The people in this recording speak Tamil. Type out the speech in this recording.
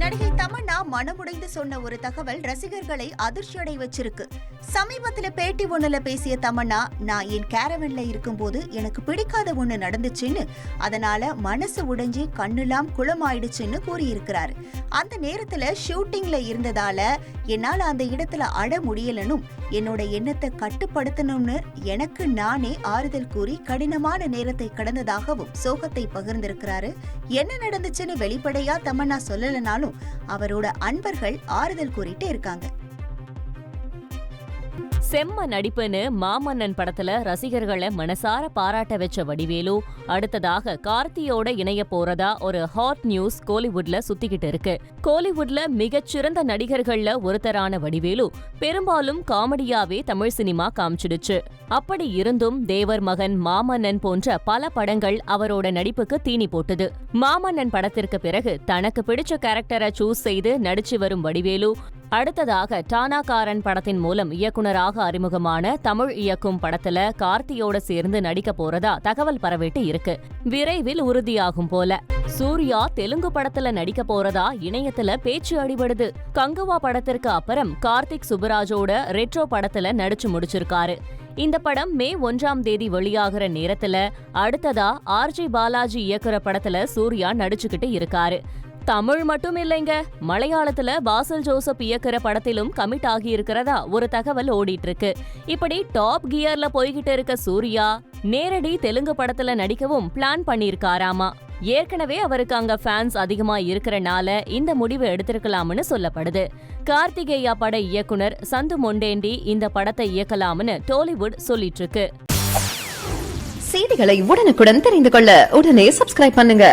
நடிகை தமன்னா மனமுடைந்து சொன்ன ஒரு தகவல் ரசிகர்களை அதிர்ச்சியடை வச்சிருக்கு. சமீபத்துல பேட்டி ஒண்ணுல பேசிய தமன்னா, நான் என் கேரவன்ல இருக்கும்போது எனக்கு பிடிக்காத ஒண்ணு நடந்துச்சுன்னு, அதனால மனசு உடைஞ்சி கண்ணுலாம் குளமாயிடுச்சுன்னு கூறியிருக்கிறாரு. அந்த நேரத்துல ஷூட்டிங்ல இருந்ததால என்னால அந்த இடத்துல அட முடியலனும், என்னோட எண்ணத்தை கட்டுப்படுத்தணும்னு எனக்கு நானே ஆறுதல் கூறி கடினமான நேரத்தை கடந்ததாகவும் சோகத்தை பகிர்ந்திருக்கிறாரு. என்ன நடந்துச்சுன்னு வெளிப்படையா தமன்னா சொல்லலனாலும் அவரோட அன்பர்கள் ஆறுதல் கூறிட்டு இருக்காங்க. செம்ம நடிப்புன்னு மாமன்னன் படத்துல ரசிகர்களை மனசார பாராட்ட வச்ச வடிவேலு அடுத்ததாக கார்த்தியோட இணைய போறதா ஒரு ஹாட் நியூஸ் கோலிவுட்ல சுத்திக்கிட்டு இருக்கு. கோலிவுட்ல மிகச்சிறந்த நடிகர்கள்ல ஒருத்தரான வடிவேலு பெரும்பாலும் காமெடியாவே தமிழ் சினிமா காமிச்சிடுச்சு. அப்படி இருந்தும் தேவர் மகன், மாமன்னன் போன்ற பல படங்கள் அவரோட நடிப்புக்கு தீனி போட்டுது. மாமன்னன் படத்திற்கு பிறகு தனக்கு பிடிச்ச கேரக்டரை சூஸ் செய்து நடிச்சு வரும் வடிவேலு அடுத்ததாக டானாகாரன் படத்தின் மூலம் இயக்குனராக அறிமுகமான தமிழ் இயக்கும் படத்துல கார்த்தியோட சேர்ந்து நடிக்க போறதா தகவல் பரவிட்டு இருக்கு. விரைவில் உறுதியாகும் போல. சூர்யா தெலுங்கு படத்துல நடிக்க போறதா இணையத்துல பேச்சு அடிபடுது. கங்குவா படத்திற்கு அப்புறம் கார்த்திக் சுப்புராஜோட ரெட்ரோ படத்துல நடிச்சு முடிச்சிருக்காரு. இந்த படம் மே 1ஆம் தேதி வெளியாகிற நேரத்துல அடுத்ததா ஆர்ஜி பாலாஜி இயக்குற படத்துல சூர்யா நடிச்சுக்கிட்டு இருக்காரு. தமிழ் மட்டும் இல்லைங்க, மலையாளத்துல பாசல் ஜோசப் இயக்குற படத்திலும் கமிட் ஆகி இருக்கிறதா ஒரு தகவல் ஓடிட்டு இருக்கு. இப்படி டாப் கியர்ல போய்கிட்டு இருக்க சூர்யா நேரடி தெலுங்கு படத்துல நடிக்கவும் பிளான் பண்ணிருக்காராமா. ஏற்கனவே அவருக்கு அங்க ஃபேன்ஸ் அதிகமா இருக்கறனால இந்த முடிவு எடுத்திருக்கலாம்னு சொல்லப்படுது. கார்த்திகேயா பட இயக்குனர் சந்து மொண்டேண்டி இந்த படத்தை இயக்கலாம்னு டோலிவுட் சொல்லிட்டு இருக்கு. செய்திகளை உடனுக்குடன் தெரிந்து கொள்ள உடனே சப்ஸ்கிரைப் பண்ணுங்க.